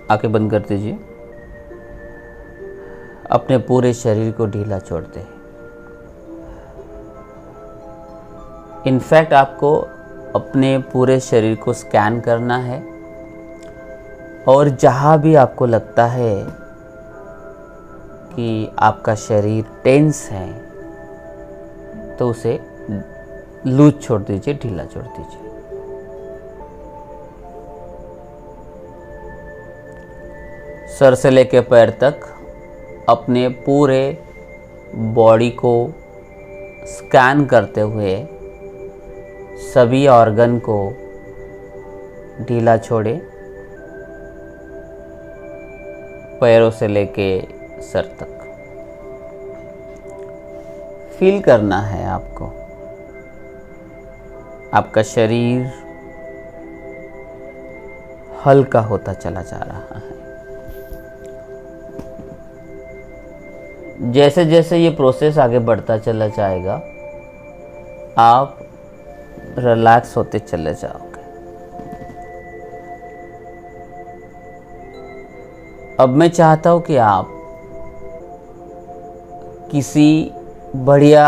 आंखें बंद कर दीजिए। अपने पूरे शरीर को ढीला छोड़ते हैं। इनफैक्ट आपको अपने पूरे शरीर को स्कैन करना है और जहाँ भी आपको लगता है कि आपका शरीर टेंस है तो उसे लूज छोड़ दीजिए, ढीला छोड़ दीजिए। सर से लेकर पैर तक अपने पूरे बॉडी को स्कैन करते हुए सभी ऑर्गन को ढीला छोड़े, पैरों से लेके सर तक। फील करना है आपको, आपका शरीर हल्का होता चला जा रहा है। जैसे जैसे ये प्रोसेस आगे बढ़ता चला जाएगा, आप रिलैक्स होते चले जाओगे। अब मैं चाहता हूं कि आप किसी बढ़िया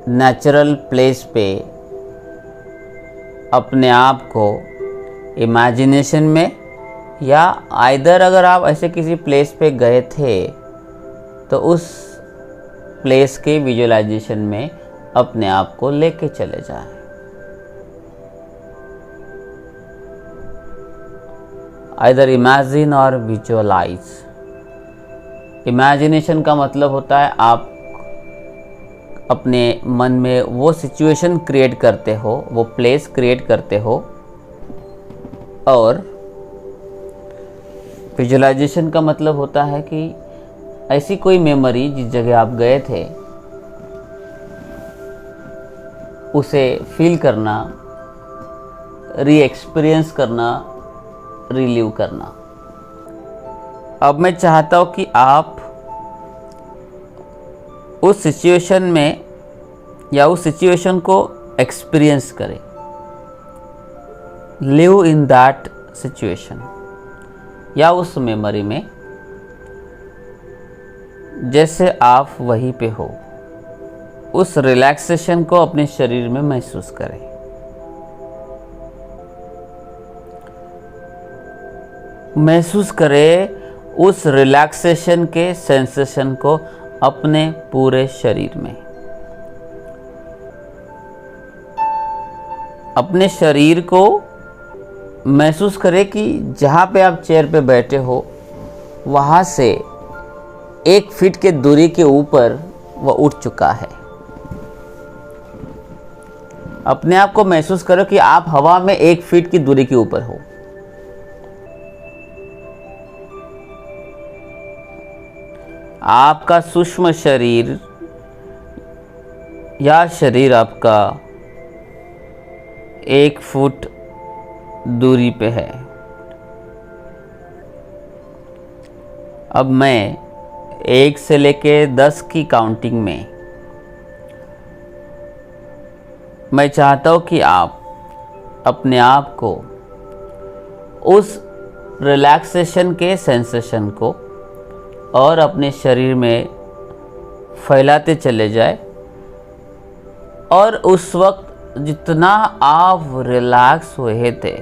नेचुरल प्लेस पे अपने आप को इमेजिनेशन में, या आइदर अगर आप ऐसे किसी प्लेस पे गए थे तो उस प्लेस के विजुअलाइजेशन में अपने आप को लेके चले जाएं। आइदर इमेजिन और विजुअलाइज। इमेजिनेशन का मतलब होता है आप अपने मन में वो सिचुएशन क्रिएट करते हो, वो प्लेस क्रिएट करते हो, और विजुअलाइजेशन का मतलब होता है कि ऐसी कोई मेमोरी जिस जगह आप गए थे उसे फील करना, री एक्सपीरियंस करना, रिलीव करना। अब मैं चाहता हूं कि आप उस सिचुएशन में या उस सिचुएशन को एक्सपीरियंस करें, लिव इन दैट सिचुएशन या उस मेमोरी में जैसे आप वहीं पे हो। उस रिलैक्सेशन को अपने शरीर में महसूस करें। महसूस करें उस रिलैक्सेशन के सेंसेशन को अपने पूरे शरीर में। अपने शरीर को महसूस करें कि जहाँ पे आप चेयर पे बैठे हो वहाँ से 1 फीट के दूरी के ऊपर वह उठ चुका है। अपने आप को महसूस करो कि आप हवा में 1 फीट की दूरी के ऊपर हो। आपका सूक्ष्म शरीर या शरीर आपका 1 फुट दूरी पे है। अब मैं 1 से लेके 10 की काउंटिंग में मैं चाहता हूं कि आप अपने आप को उस रिलैक्सेशन के सेंसेशन को और अपने शरीर में फैलाते चले जाए, और उस वक्त जितना आप रिलैक्स हुए थे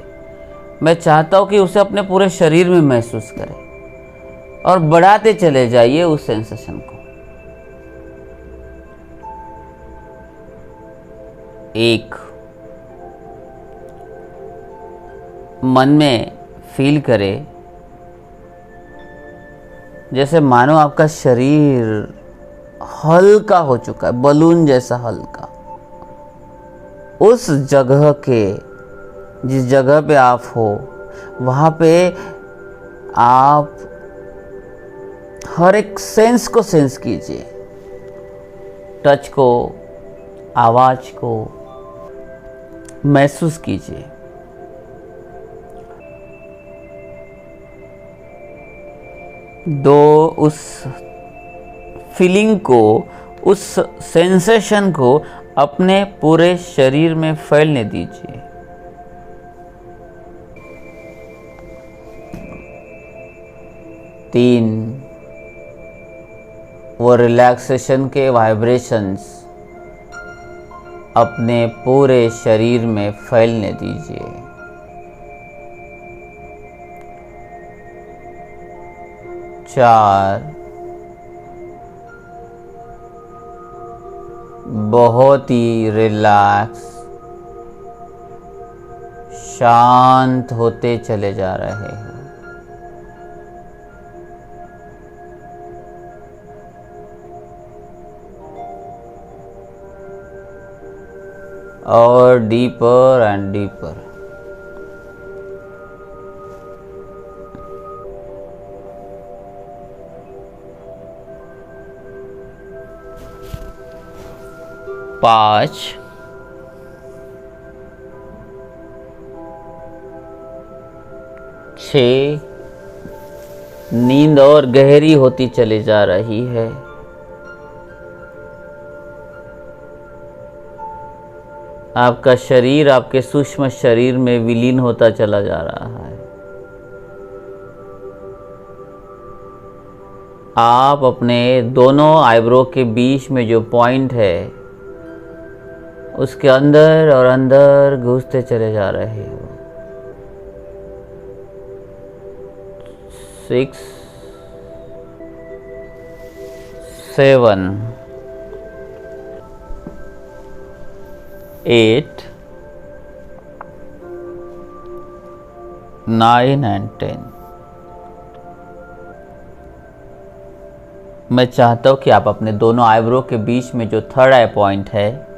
मैं चाहता हूं कि उसे अपने पूरे शरीर में महसूस करें और बढ़ाते चले जाइए उस सेंसेशन को। 1 मन में फील करें जैसे मानो आपका शरीर हल्का हो चुका है, बलून जैसा हल्का। उस जगह के, जिस जगह पे आप हो वहाँ पे आप हर एक सेंस को सेंस कीजिए। टच को, आवाज को महसूस कीजिए। उस फीलिंग को, उस सेंसेशन को अपने पूरे शरीर में फैलने दीजिए। 3 वो रिलैक्सेशन के वाइब्रेशंस अपने पूरे शरीर में फैलने दीजिए। 4 बहुत ही रिलैक्स शांत होते चले जा रहे हैं। और डीपर एंड डीपर। पाँच, 6 नींद और गहरी होती चली जा रही है। आपका शरीर आपके सूक्ष्म शरीर में विलीन होता चला जा रहा है। आप अपने दोनों आईब्रो के बीच में जो पॉइंट है उसके अंदर और अंदर घुसते चले जा रहे हो। 6, 7, 8, 9 and 10। मैं चाहता हूं कि आप अपने दोनों आईब्रो के बीच में जो थर्ड आई पॉइंट है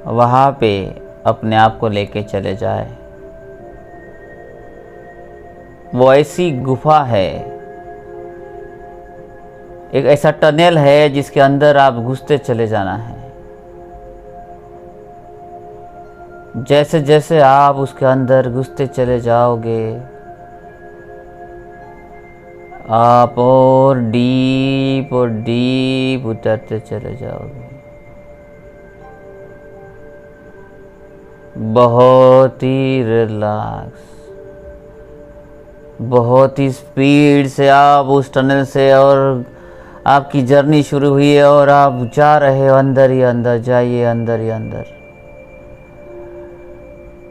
वहां पे अपने आप को लेके चले जाए। वो ऐसी गुफा है, एक ऐसा टनल है जिसके अंदर आप घुसते चले जाना है। जैसे जैसे आप उसके अंदर घुसते चले जाओगे आप और डीप उतरते चले जाओगे। बहुत ही रिलैक्स, बहुत ही स्पीड से आप उस टनल से, और आपकी जर्नी शुरू हुई है और आप जा रहे हो अंदर ही अंदर। जाइए अंदर ही अंदर,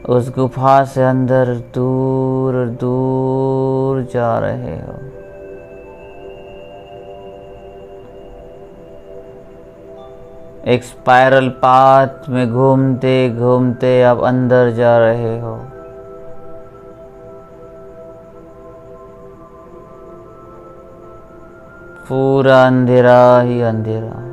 उस गुफा से अंदर दूर दूर जा रहे हो। एक स्पाइरल पाथ में घूमते घूमते आप अंदर जा रहे हो। पूरा अंधेरा ही अंधेरा।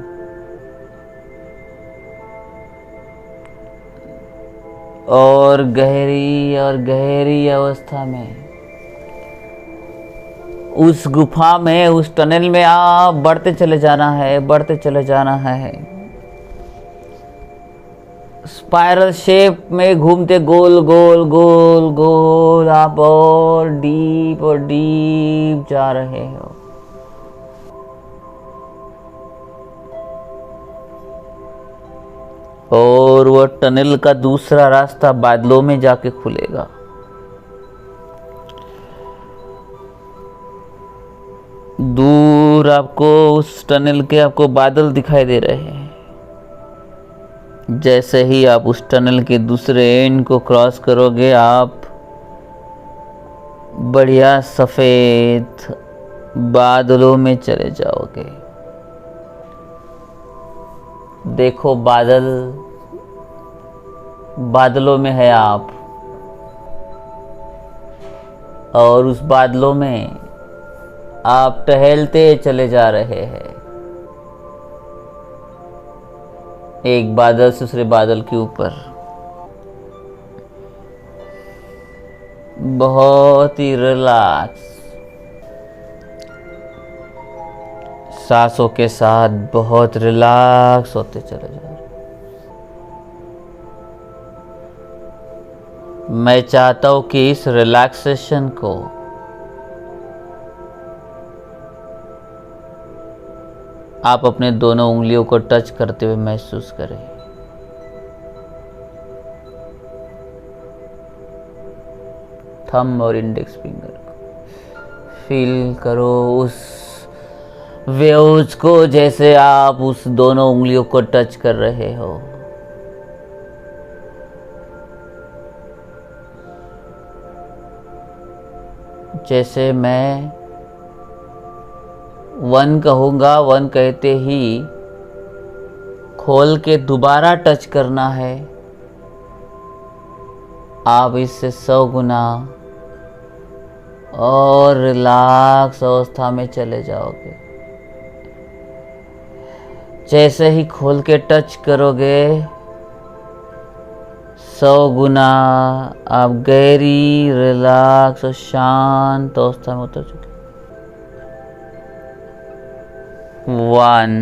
और गहरी अवस्था में उस गुफा में, उस टनल में आप बढ़ते चले जाना है, बढ़ते चले जाना है। स्पाइरल शेप में घूमते गोल गोल गोल गोल आप और डीप जा रहे हो। और वो टनल का दूसरा रास्ता बादलों में जाके खुलेगा। दूर आपको उस टनल के आपको बादल दिखाई दे रहे हैं। जैसे ही आप उस टनल के दूसरे एंड को क्रॉस करोगे आप बढ़िया सफेद बादलों में चले जाओगे। देखो बादलों में है आप, और उस बादलों में आप टहलते चले जा रहे हैं। एक बादल से दूसरे बादल के ऊपर। बहुत ही रिलैक्स, सांसों के साथ बहुत रिलैक्स होते चले जा रहे। मैं चाहता हूं कि इस रिलैक्सेशन को आप अपने दोनों उंगलियों को टच करते हुए महसूस करें। थंब और इंडेक्स फिंगर को। फील करो उस वेव्स को, जैसे आप उस दोनों उंगलियों को टच कर रहे हो। जैसे मैं 1 कहूँगा, 1 कहते ही खोल के दोबारा टच करना है। आप इससे 100 गुना और रिलैक्स अवस्था में चले जाओगे। जैसे ही खोल के टच करोगे, 100 गुना आप गहरी, रिलैक्स और शांत अवस्था में उतर चुके। 1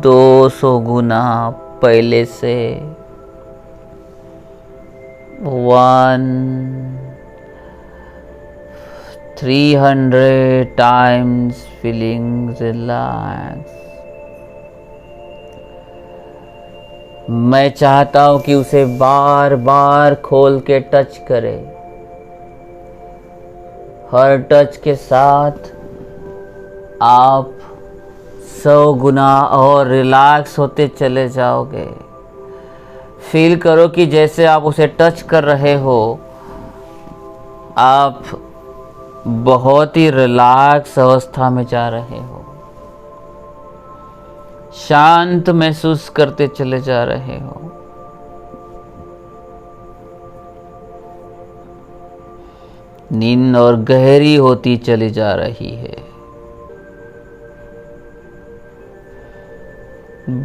200 गुना पहले से। 300 times feeling relaxed। मैं चाहता हूं कि उसे बार बार खोल के टच करे। हर टच के साथ आप 100 गुना और रिलैक्स होते चले जाओगे। फील करो कि जैसे आप उसे टच कर रहे हो, आप बहुत ही रिलैक्स अवस्था में जा रहे हो। शांत महसूस करते चले जा रहे हो। नींद और गहरी होती चली जा रही है।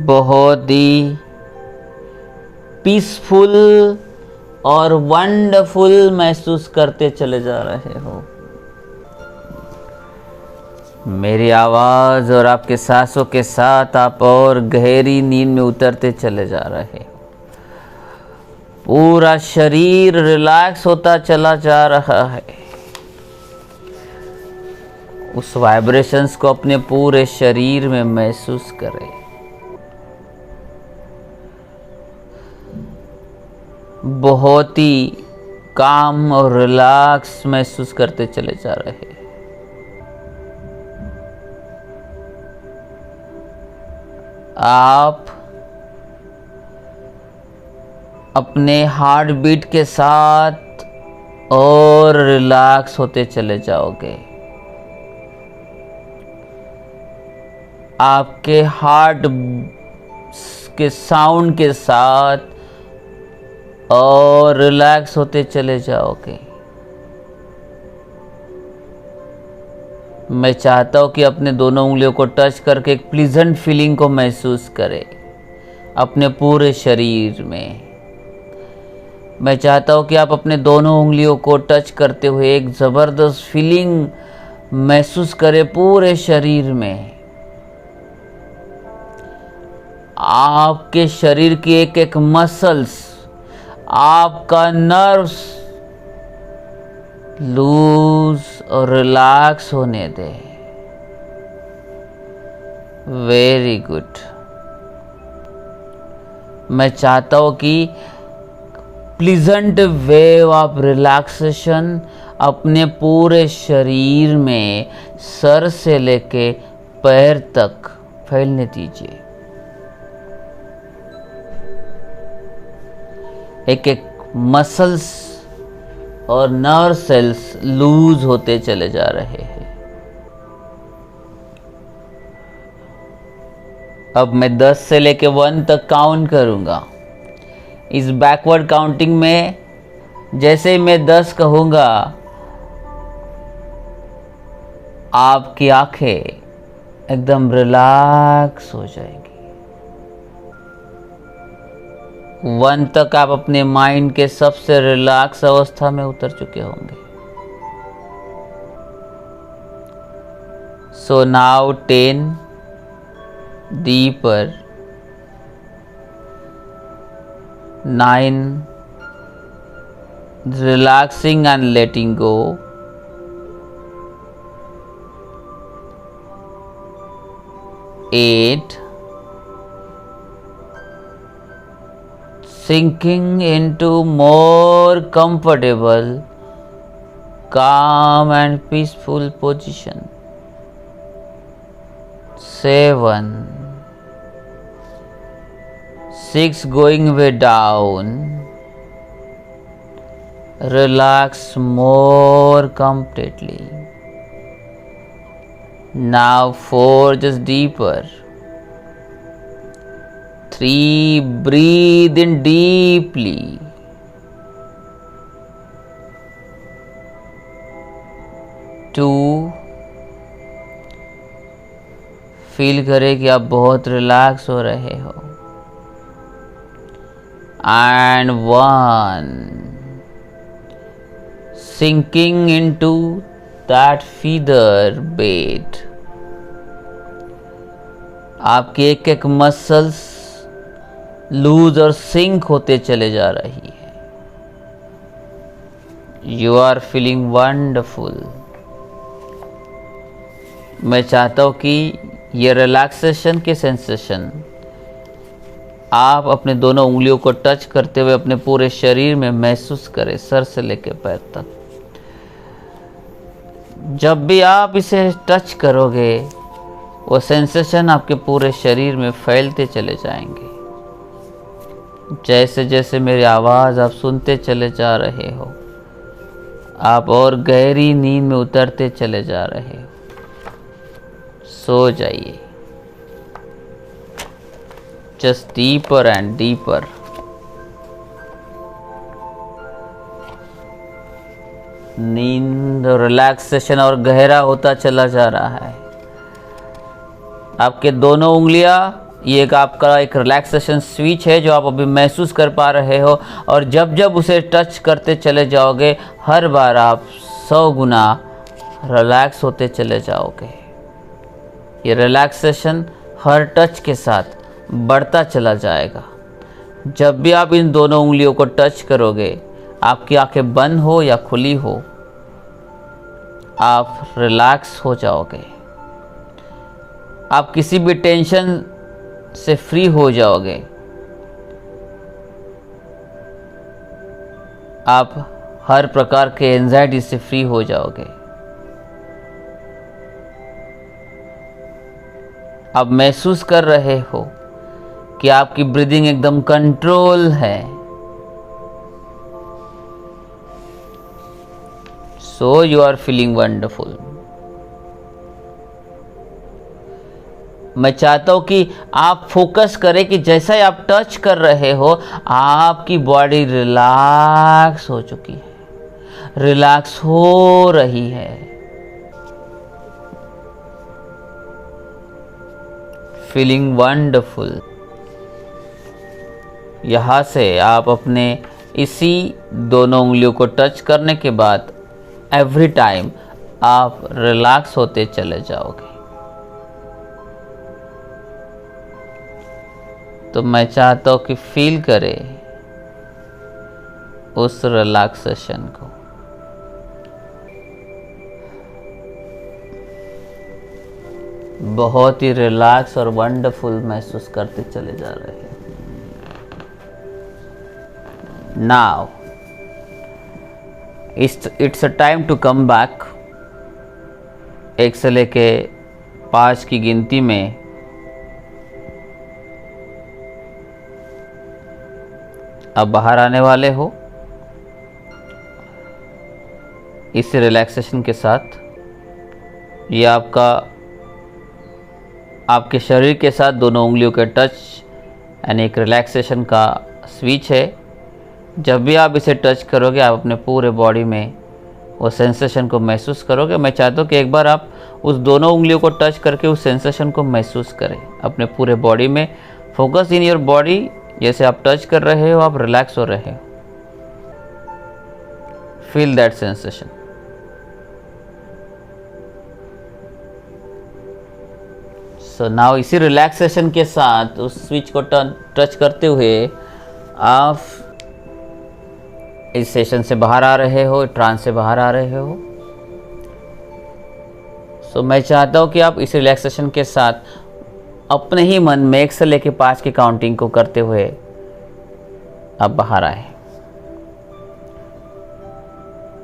बहुत ही पीसफुल और वंडरफुल महसूस करते चले जा रहे हो। मेरी आवाज और आपके सांसों के साथ आप और गहरी नींद में उतरते चले जा रहे हो। पूरा शरीर रिलैक्स होता चला जा रहा है। उस वाइब्रेशंस को अपने पूरे शरीर में महसूस करें। बहुत ही काम और रिलैक्स महसूस करते चले जा रहे हैं। आप अपने हार्ट बीट के साथ और रिलैक्स होते चले जाओगे। आपके हार्ट के साउंड के साथ और रिलैक्स होते चले जाओगे। मैं चाहता हूं कि अपने दोनों उंगलियों को टच करके एक प्लीजेंट फीलिंग को महसूस करें अपने पूरे शरीर में। मैं चाहता हूं कि आप अपने दोनों उंगलियों को टच करते हुए एक जबरदस्त फीलिंग महसूस करें पूरे शरीर में। आपके शरीर की एक एक मसल्स, आपका नर्व्स लूज और रिलैक्स होने दे। Very good. मैं चाहता हूं कि प्लीजेंट वेव ऑफ रिलैक्सेशन अपने पूरे शरीर में सर से लेके पैर तक फैलने दीजिए। एक एक मसल्स और नर्व सेल्स लूज होते चले जा रहे हैं। अब मैं 10 से लेके 1 तक काउंट करूंगा। इस बैकवर्ड काउंटिंग में जैसे ही मैं 10 कहूंगा, आपकी आंखें एकदम रिलैक्स हो जाएंगी। 1 तक आप अपने माइंड के सबसे रिलैक्स अवस्था में उतर चुके होंगे। So now 10 deeper, 9 relaxing and letting go, 8 sinking into more comfortable, calm and peaceful position. 7, 6, going way down. Relax more completely. Now 4, just deeper. 3, breathe in deeply. 2, feel करें कि आप बहुत रिलैक्स हो रहे हो. And 1, sinking into that feather bed. आपकी एक एक मसल्स लूज और सिंक होते चले जा रही है. You are feeling wonderful. मैं चाहता हूँ कि ये रिलैक्सेशन के सेंसेशन आप अपने दोनों उंगलियों को टच करते हुए अपने पूरे शरीर में महसूस करें, सर से लेकर पैर तक. जब भी आप इसे टच करोगे वो सेंसेशन आपके पूरे शरीर में फैलते चले जाएंगे. जैसे जैसे मेरी आवाज़ आप सुनते चले जा रहे हो, आप और गहरी नींद में उतरते चले जा रहे हो. सो जाइए. Just deeper and deeper. नींद रिलैक्सेशन और गहरा होता चला जा रहा है. आपके दोनों उंगलियां, ये एक आपका एक रिलैक्सेशन स्विच है जो आप अभी महसूस कर पा रहे हो. और जब जब उसे टच करते चले जाओगे, हर बार आप 100 गुना रिलैक्स होते चले जाओगे. ये रिलैक्सेशन हर टच के साथ बढ़ता चला जाएगा. जब भी आप इन दोनों उंगलियों को टच करोगे, आपकी आंखें बंद हो या खुली हो, आप रिलैक्स हो जाओगे. आप किसी भी टेंशन से फ्री हो जाओगे. आप हर प्रकार के एंजाइटी से फ्री हो जाओगे. आप महसूस कर रहे हो कि आपकी ब्रीदिंग एकदम कंट्रोल है. So you are feeling wonderful. मैं चाहता हूं कि आप फोकस करें कि जैसा ही आप टच कर रहे हो, आपकी बॉडी रिलैक्स हो चुकी है, रिलैक्स हो रही है. Feeling wonderful. यहाँ से आप अपने इसी दोनों उंगलियों को टच करने के बाद एवरी टाइम आप रिलैक्स होते चले जाओगे. तो मैं चाहता हूँ कि फील करें उस रिलैक्सेशन को. बहुत ही रिलैक्स और वंडरफुल महसूस करते चले जा रहे हैं. Now it's a time to come back. 1 से लेके 5 की गिनती में अब बाहर आने वाले हो. इस रिलैक्सेशन के साथ ये आपके शरीर के साथ दोनों उंगलियों के टच यानी एक रिलैक्सेशन का स्विच है. जब भी आप इसे टच करोगे, आप अपने पूरे बॉडी में वो सेंसेशन को महसूस करोगे. मैं चाहता हूँ कि एक बार आप उस दोनों उंगलियों को टच करके उस सेंसेशन को महसूस करें अपने पूरे बॉडी में. Focus in your body. जैसे आप टच कर रहे हो, आप रिलैक्स हो रहे हो. Feel that sensation. So now इसी रिलैक्सेशन के साथ उस स्विच को टच करते हुए आप इस सेशन से बाहर आ रहे हो, ट्रांस से बाहर आ रहे हो. सो मैं चाहता हूँ कि आप इस रिलैक्सेशन के साथ अपने ही मन में 1 से लेकर 5 की काउंटिंग को करते हुए आप बाहर आए।